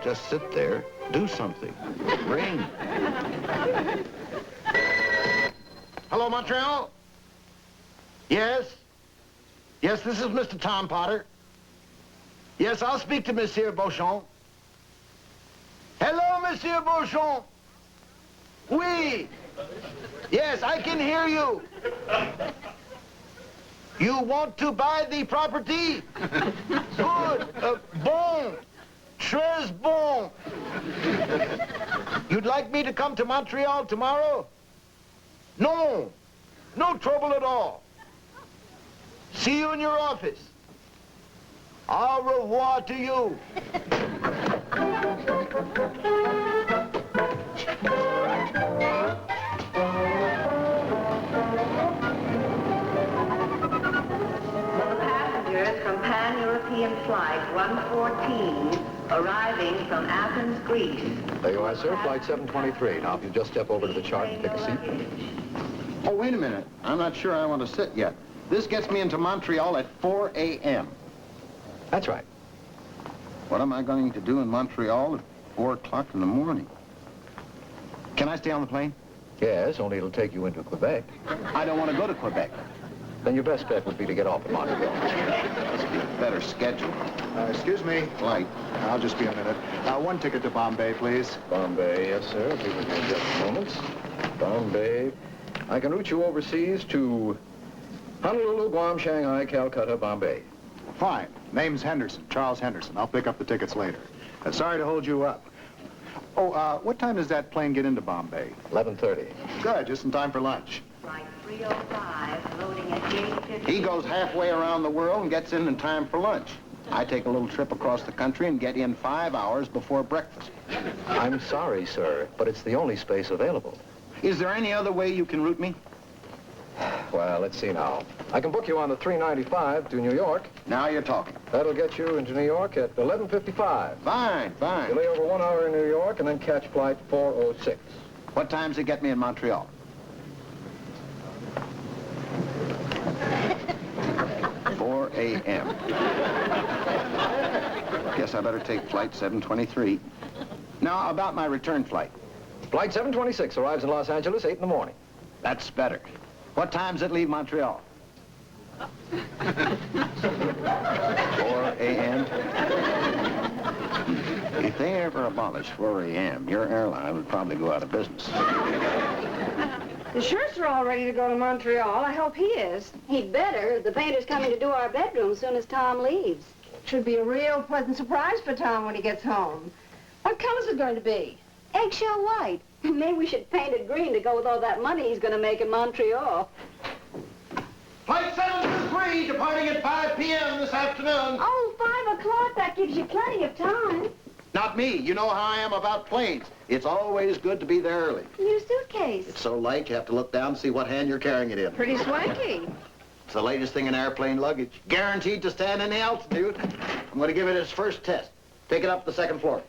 Don't just sit there. Do something. Ring. Hello, Montreal? Yes? Yes, this is Mr. Tom Potter. Yes, I'll speak to Monsieur Beauchamp. Hello, Monsieur Beauchamp. Oui. Yes, I can hear you. You want to buy the property? Good. Bon. Très bon. You'd like me to come to Montreal tomorrow? No. No trouble at all. See you in your office. Au revoir to you. From Pan-European Flight 114, arriving from Athens, Greece. There you are, sir, Flight 723. Now, if you just step over to the chart and pick a seat. Oh, wait a minute. I'm not sure I want to sit yet. This gets me into Montreal at 4 a.m. That's right. What am I going to do in Montreal at 4 o'clock in the morning? Can I stay on the plane? Yes, only it'll take you into Quebec. I don't want to go to Quebec. Then your best bet would be to get off at Montreal. Must be a better schedule. Excuse me. Flight. I'll just be a minute. One ticket to Bombay, please. Bombay, yes, sir. Be with you in just a moment. Bombay. I can route you overseas to Honolulu, Guam, Shanghai, Calcutta, Bombay. Fine. Name's Henderson, Charles Henderson. I'll pick up the tickets later. Sorry to hold you up. Oh, what time does that plane get into Bombay? 11:30. Good, just in time for lunch. Flight 305, loading at gate 50. He goes halfway around the world and gets in time for lunch. I take a little trip across the country and get in 5 hours before breakfast. I'm sorry, sir, but it's the only space available. Is there any other way you can route me? Well, let's see now. I can book you on the 395 to New York. Now you're talking. That'll get you into New York at 11:55. Fine, fine. You lay over 1 hour in New York and then catch flight 406. What time's it get me in Montreal? (4 a.m.) Guess I better take flight 723. Now, about my return flight. Flight 726 arrives in Los Angeles 8 in the morning. That's better. What time's it leave Montreal? 4 a.m.? If they ever abolish 4 a.m., your airline would probably go out of business. The shirts are all ready to go to Montreal. I hope he is. He'd better. The painter's coming to do our bedroom as soon as Tom leaves. Should be a real pleasant surprise for Tom when he gets home. What color's it going to be? Eggshell white. Maybe we should paint it green to go with all that money he's going to make in Montreal. Flight 723, departing at 5 p.m. this afternoon. Oh, 5 o'clock. That gives you plenty of time. Not me. You know how I am about planes. It's always good to be there early. Your suitcase. It's so light, you have to look down and see what hand you're carrying it in. Pretty swanky. It's the latest thing in airplane luggage. Guaranteed to stand any altitude. I'm going to give it its first test. Take it up to the second floor.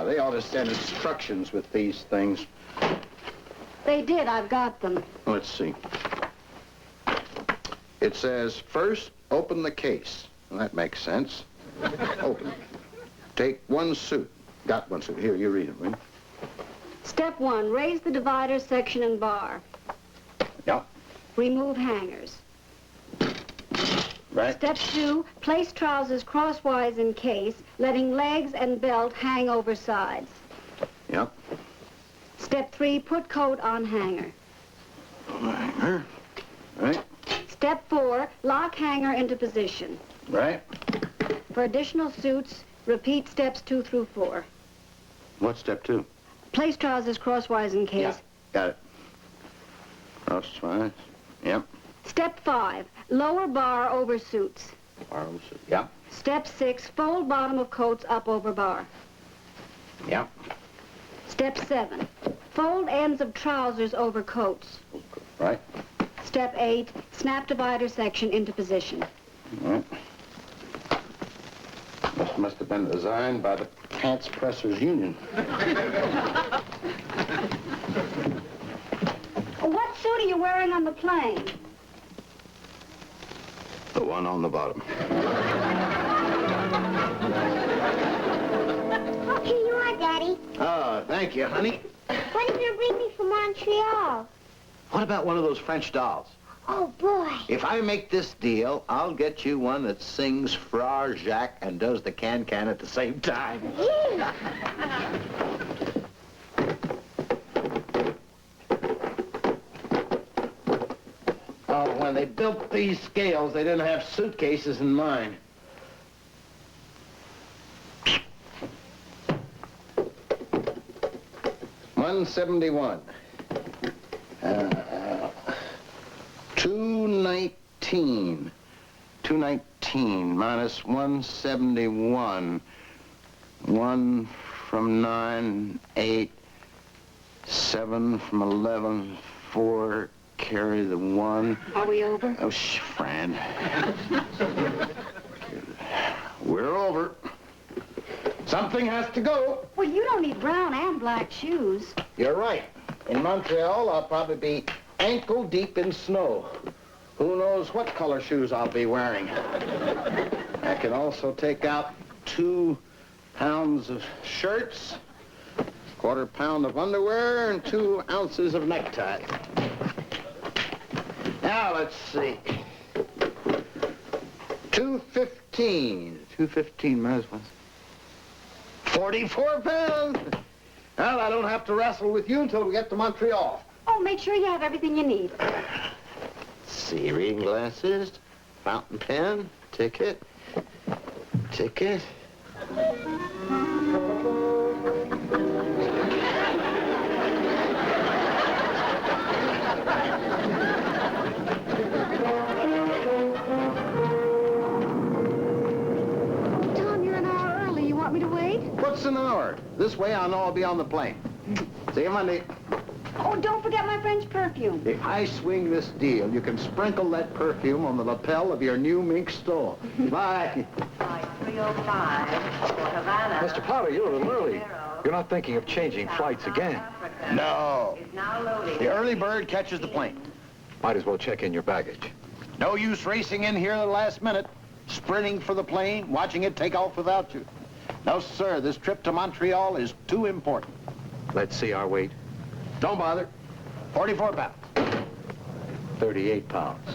They ought to send instructions with these things. They did. I've got them. Let's see. It says, first, open the case. Well, that makes sense. Open. Take one suit. Got one suit. Here, you read it, will you? Step 1, raise the divider, section, and bar. Yeah. Remove hangers. Right. Step 2, place trousers crosswise in case, letting legs and belt hang over sides. Yep. Step 3, put coat on hanger. Hanger. Right. Step 4, lock hanger into position. Right. For additional suits, repeat steps 2 through 4. What's step 2? Place trousers crosswise in case. Yeah. Got it. Crosswise. Yep. Step 5, lower bar over suits. Borrow suit. Yeah. Step 6, fold bottom of coats up over bar. Yeah. Step 7, fold ends of trousers over coats. Right. Step 8, snap divider section into position. Right. This must have been designed by the Pants Pressers Union. What suit are you wearing on the plane? The one on the bottom. Here you are, Daddy. Oh, thank you, honey. What are you going to bring me from Montreal? What about one of those French dolls? Oh, boy. If I make this deal, I'll get you one that sings Frere Jacques and does the can-can at the same time. Yeah. Oh, when they built these scales, they didn't have suitcases in mind. $171. 219. 219 minus 171. 1 from 9, 8. 7 from 11, 4. Carry the 1. Are we over? Oh, Fran. We're over. Something has to go. Well, you don't need brown and black shoes. You're right. In Montreal, I'll probably be ankle deep in snow. Who knows what color shoes I'll be wearing. I can also take out 2 pounds of shirts, 1/4 pound of underwear, and 2 ounces of necktie. Now, let's see. 215. 215 minus 1. 44 pounds. Well, I don't have to wrestle with you until we get to Montreal. Oh, make sure you have everything you need. Let's see, reading glasses, fountain pen, ticket. Tom, you're an hour early. You want me to wait? What's an hour? This way I know I'll be on the plane. See you Monday. Oh, don't forget my French perfume. If I swing this deal, you can sprinkle that perfume on the lapel of your new mink stole. Bye. Flight 305 for Havana. Mr. Potter, you're a little early. You're not thinking of changing flights again. No. Is now loading. The early bird catches the plane. Might as well check in your baggage. No use racing in here the last minute, sprinting for the plane, watching it take off without you. No, sir, this trip to Montreal is too important. Let's see our weight. Don't bother. 44 pounds. 38 pounds.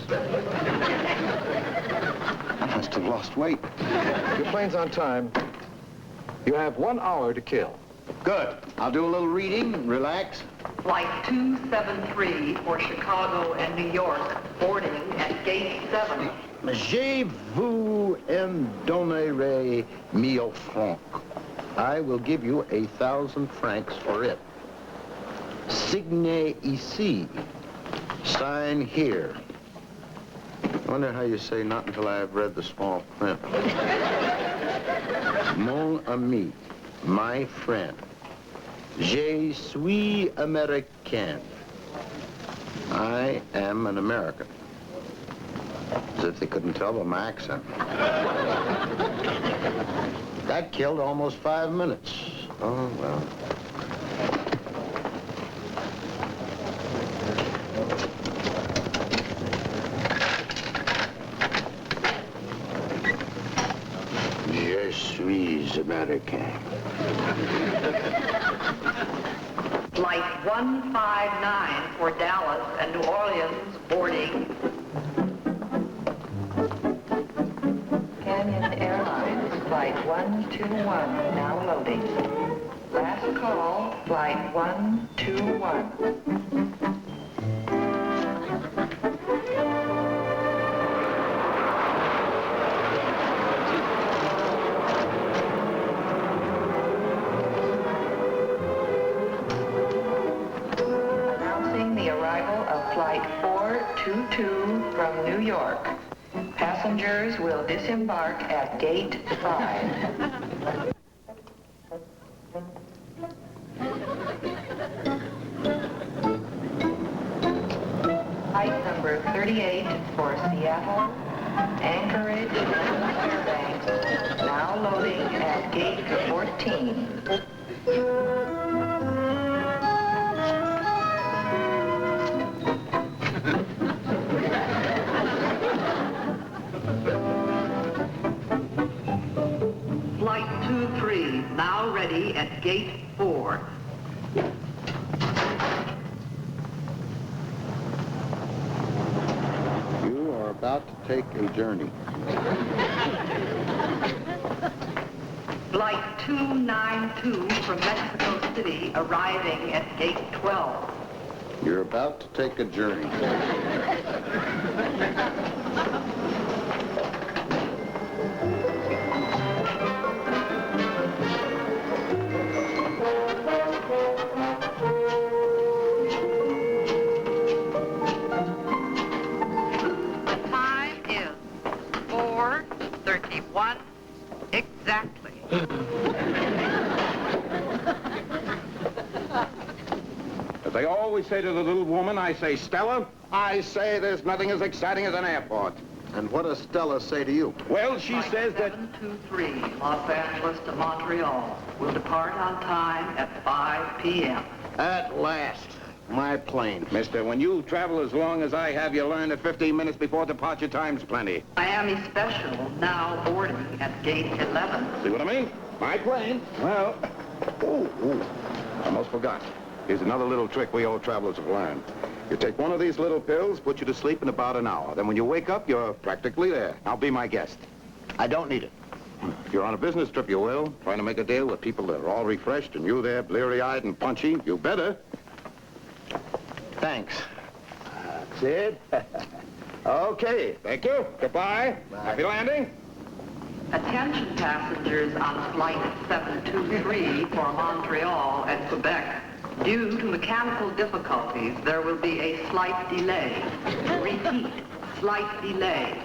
I must have lost weight. Your plane's on time. You have 1 hour to kill. Good. I'll do a little reading, relax. Flight 273 for Chicago and New York, boarding at gate 7. Je vous en donnerai 1000 francs. I will give you 1,000 francs for it. Signez ici. Sign here. I wonder how you say not until I have read the small print. Mon ami, my friend. Je suis américain. I am an American. As if they couldn't tell by my accent. That killed almost 5 minutes. Oh, well. Je suis américain. Flight 159 for Dallas and New Orleans, boarding. Canyon Airlines, Flight 121, now loading. Last call, Flight 121. Announcing the arrival of Flight 422 from New York. Passengers will disembark at gate 5. Flight number 38 for Seattle, Anchorage, and Fairbanks, now loading at gate 14. Gate 4. You are about to take a journey. Flight 292 from Mexico City arriving at Gate 12. You're about to take a journey. The time is 4:31 exactly. As I always say to the little woman, I say, Stella, I say there's nothing as exciting as an airport. And what does Stella say to you? Well, she Flight says that... 723, Los Angeles to Montreal, will depart on time at 5 p.m. At last, my plane. Mister, when you travel as long as I have, you learn that 15 minutes before departure time's plenty. Miami Special now boarding at Gate 11. See what I mean? My plane. Well, almost forgot. Here's another little trick we old travelers have learned. You take one of these little pills, put you to sleep in about an hour. Then when you wake up, you're practically there. Now be my guest. I don't need it. If you're on a business trip, you will. Trying to make a deal with people that are all refreshed and you there bleary-eyed and punchy. You better. Thanks. That's it. Okay. Thank you. Goodbye. Happy landing. Attention passengers on Flight 723 for Montreal and Quebec. Due to mechanical difficulties, there will be a slight delay. Repeat, slight delay.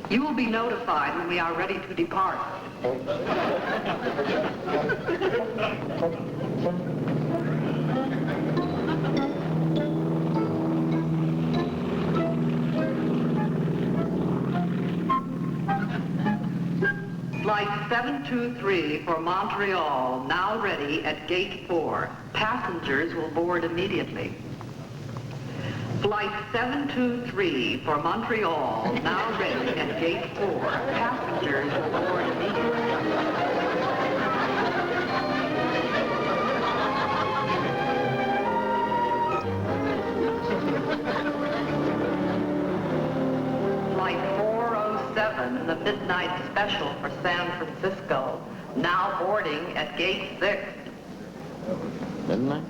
You will be notified when we are ready to depart. Flight 723 for Montreal, now ready at Gate 4. Passengers will board immediately. Flight 723 for Montreal, now ready at Gate 4. Passengers will board immediately. Flight 407, the midnight special for San Francisco, now boarding at Gate 6. Midnight?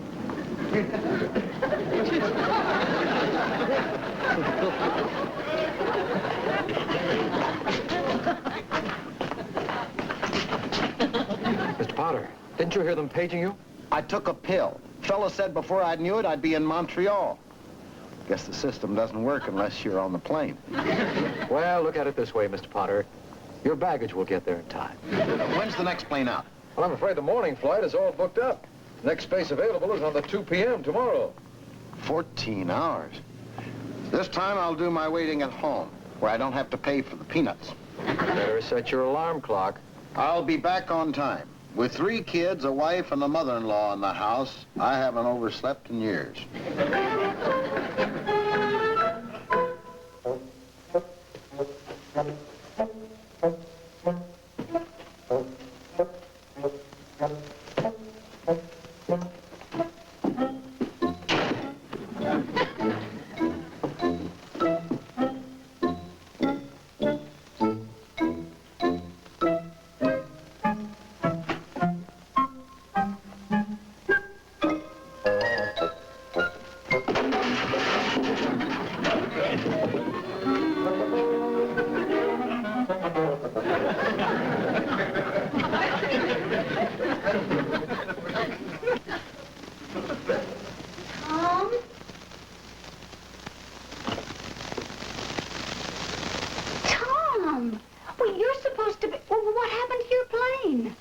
Mr. Potter, didn't you hear them paging you? I took a pill. Fella said before I knew it, I'd be in Montreal. Guess the system doesn't work unless you're on the plane. Well, look at it this way, Mr. Potter. Your baggage will get there in time. When's the next plane out? Well, I'm afraid the morning flight is all booked up. Next space available is on the 2 p.m. tomorrow. 14 hours. This time I'll do my waiting at home, where I don't have to pay for the peanuts. Better set your alarm clock. I'll be back on time. With 3 kids, a wife, and a mother-in-law in the house, I haven't overslept in years.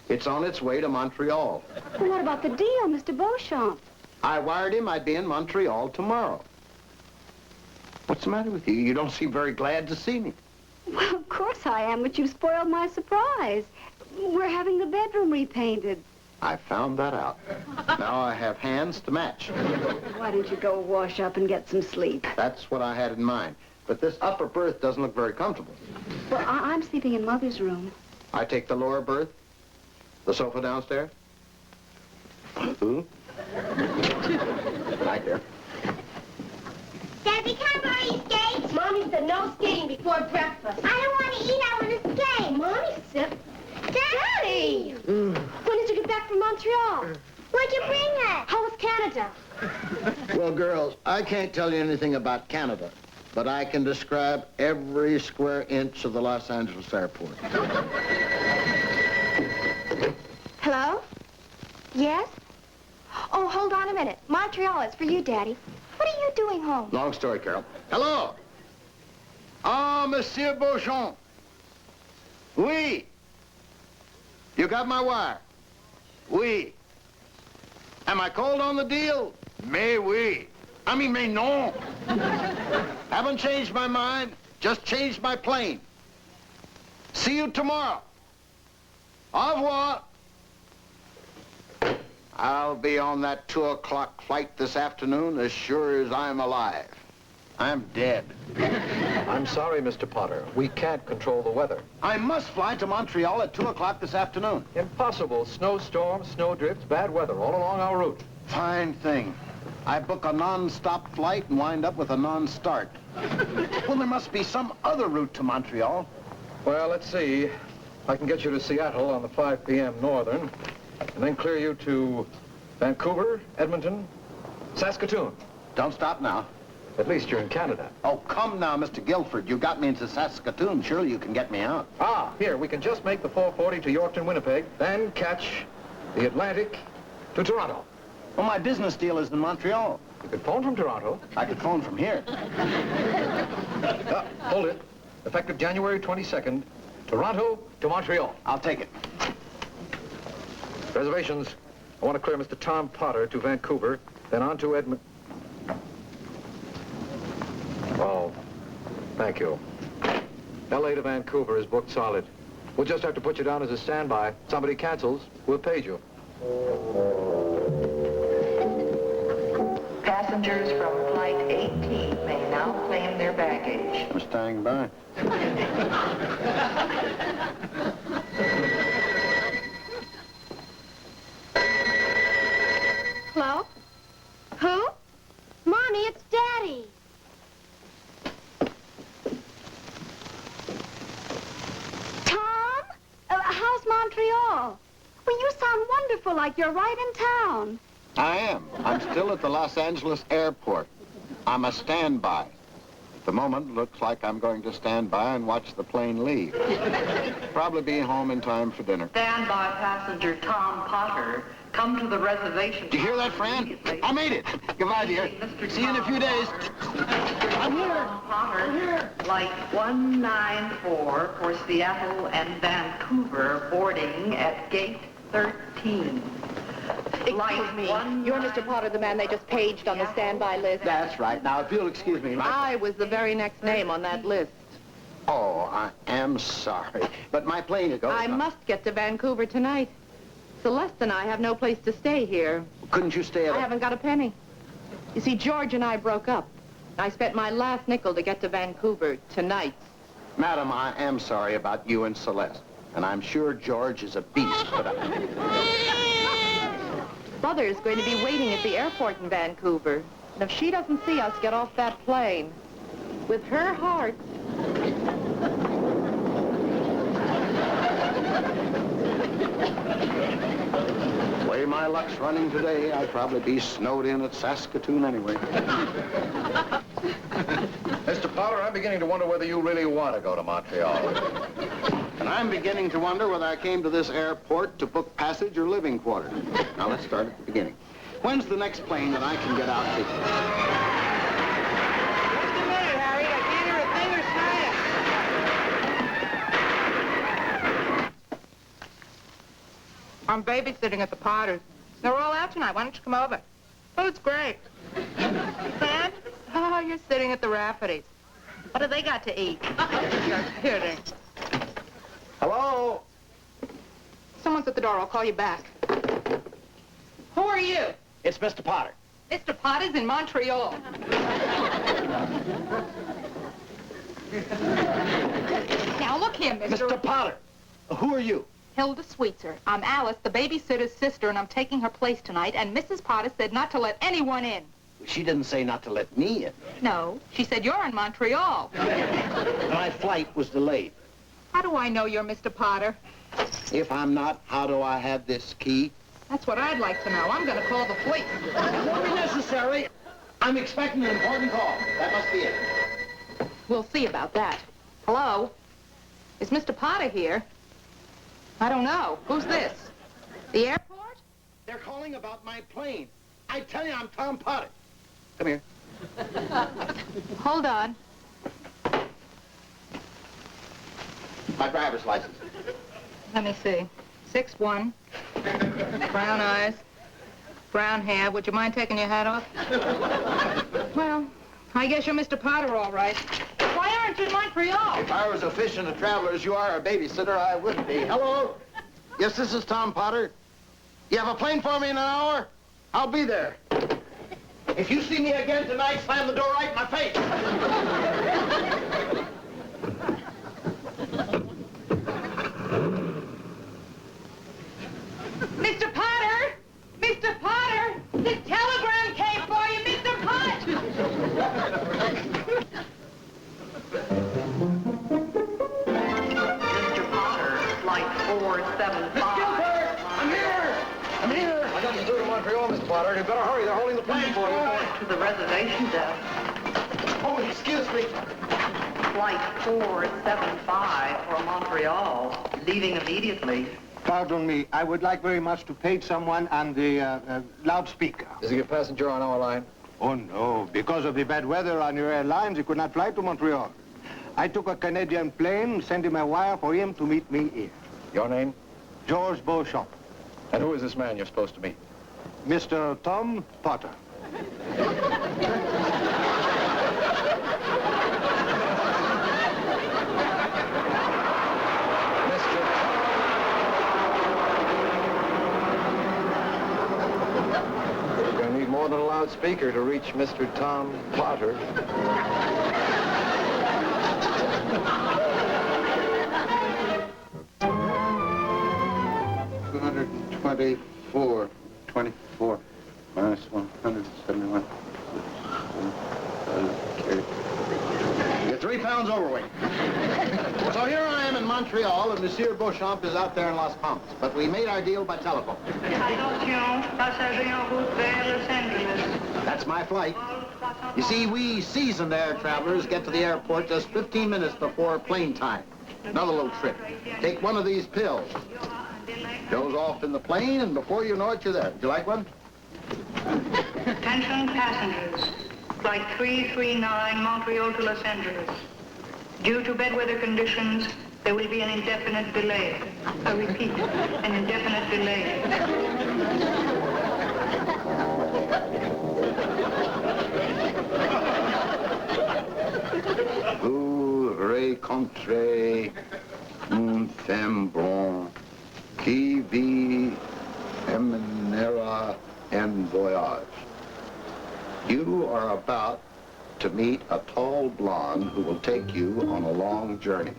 It's on its way to Montreal. Well, what about the deal, Mr. Beauchamp? I wired him I'd be in Montreal tomorrow. What's the matter with you? You don't seem very glad to see me. Well, of course I am, but you've spoiled my surprise. We're having the bedroom repainted. I found that out. Now I have hands to match. Why don't you go wash up and get some sleep? That's what I had in mind. But this upper berth doesn't look very comfortable. Well, I'm sleeping in Mother's room. I take the lower berth, the sofa downstairs. Who? Back there. Debbie, can I borrow your skates? Mommy said no skating before breakfast. I don't want to eat, I want to skate. Mommy said... Daddy! When did you get back from Montreal? What'd you bring us? How was Canada? Well, girls, I can't tell you anything about Canada, but I can describe every square inch of the Los Angeles airport. Hello? Yes? Oh, hold on a minute. Montreal is for you, Daddy. What are you doing home? Long story, Carol. Hello? Ah, Monsieur Beauchamp. Oui. You got my wire? Oui. Am I cold on the deal? Mais oui. I mean, mais non. Haven't changed my mind, just changed my plane. See you tomorrow. Au revoir. I'll be on that 2 o'clock flight this afternoon as sure as I'm alive. I'm dead. I'm sorry, Mr. Potter. We can't control the weather. I must fly to Montreal at 2 o'clock this afternoon. Impossible. Snowstorms, snowdrifts, bad weather all along our route. Fine thing. I book a non-stop flight and wind up with a non-start. Well, there must be some other route to Montreal. Well, let's see. I can get you to Seattle on the 5 p.m. Northern, and then clear you to Vancouver, Edmonton, Saskatoon. Don't stop now. At least you're in Canada. Oh, come now, Mr. Guilford. You got me into Saskatoon. Surely you can get me out. Ah, here, we can just make the 440 to Yorkton, Winnipeg, then catch the Atlantic to Toronto. Well, my business deal is in Montreal. You could phone from Toronto. I could phone from here. Hold it. Effective January 22nd, Toronto to Montreal. I'll take it. Reservations. I want to clear Mr. Tom Potter to Vancouver, then on to Edmonton. Oh, thank you. L.A. to Vancouver is booked solid. We'll just have to put you down as a standby. Somebody cancels, we'll pay you. Passengers from Flight 18 may now claim their baggage. I'm standing by. Hello? Who? Mommy, it's Daddy. Tom? How's Montreal? Well, you sound wonderful, like you're right in town. I am. I'm still at the Los Angeles airport. I'm a standby. At the moment, looks like I'm going to stand by and watch the plane leave. Probably be home in time for dinner. Standby passenger Tom Potter, come to the reservation. Did you hear that, Fran? I made it. Goodbye, dear. See you in a few days. I'm here. Potter, Flight 194 for Seattle and Vancouver, boarding at gate 13. Excuse me. You're Mr. Potter, the man they just paged on the standby list. That's right. Now, if you'll excuse me. I was the very next name on that list. Oh, I am sorry. But my plane is going. I must get to Vancouver tonight. Celeste and I have no place to stay here. Couldn't you stay at I haven't got a penny. You see, George and I broke up. I spent my last nickel to get to Vancouver tonight. Madam, I am sorry about you and Celeste. And I'm sure George is a beast, but Mother is going to be waiting at the airport in Vancouver. And if she doesn't see us get off that plane, with her heart... the way my luck's running today, I'd probably be snowed in at Saskatoon anyway. Mr. Potter, I'm beginning to wonder whether you really want to go to Montreal. And I'm beginning to wonder whether I came to this airport to book passage or living quarters. Now, let's start at the beginning. When's the next plane that I can get out to? Just a minute, Harry. I can't hear a thing or saying. I'm babysitting at the Potters. They're all out tonight. Why don't you come over? Oh, it's great. And? Oh, you're sitting at the Rafferty's. What have they got to eat? You're kidding. Hello? Someone's at the door. I'll call you back. Who are you? It's Mr. Potter. Mr. Potter's in Montreal. Now, look here, Mr. Mr. Potter, who are you? Hilda Sweetser. I'm Alice, the babysitter's sister, and I'm taking her place tonight, and Mrs. Potter said not to let anyone in. She didn't say not to let me in. No, she said you're in Montreal. My flight was delayed. How do I know you're Mr. Potter? If I'm not, how do I have this key? That's what I'd like to know. I'm going to call the police. It won't be necessary. I'm expecting an important call. That must be it. We'll see about that. Hello? Is Mr. Potter here? I don't know. Who's this? The airport? They're calling about my plane. I tell you, I'm Tom Potter. Come here. Hold on. My driver's license. Let me see. 6'1", brown eyes, brown hair. Would you mind taking your hat off? Well, I guess you're Mr. Potter, all right. Why aren't you in Montreal? If I was a fish in a traveler as you are a babysitter, I would be. Hello? Yes, this is Tom Potter. You have a plane for me in an hour? I'll be there. If you see me again tonight, slam the door right in my face. Mr. Potter! Mr. Potter! The telegram came for you, Mr. Potter! Mr. Potter, flight 475. I'm here! I'm here! I got you through to Montreal, Mr. Potter. You better hurry. They're holding the plane for you. To the reservation desk. Oh, excuse me. Flight 475 for Montreal, leaving immediately. Pardon me, I would like very much to page someone on the loudspeaker. Is he a passenger on our line? Oh, no. Because of the bad weather on your airlines, he could not fly to Montreal. I took a Canadian plane, sent him a wire for him to meet me here. Your name? George Beauchamp. And who is this man you're supposed to meet? Mr. Tom Potter. You're going to need more than a loudspeaker to reach Mr. Tom Potter. 24 minus 171. You're 3 pounds overweight. So here I am in Montreal, and Monsieur Beauchamp is out there in Las Palmas. But we made our deal by telephone. That's my flight. You see, we seasoned air travelers get to the airport just 15 minutes before plane time. Another little trick. Take one of these pills. Goes off in the plane, and before you know it, you're there. Would you like one? Attention passengers. Flight 339 Montreal to Los Angeles. Due to bad weather conditions, there will be an indefinite delay. I repeat, an indefinite delay. Vous rencontrez une femme blonde qui vous emmènera en voyage. You are about to meet a tall blonde who will take you on a long journey.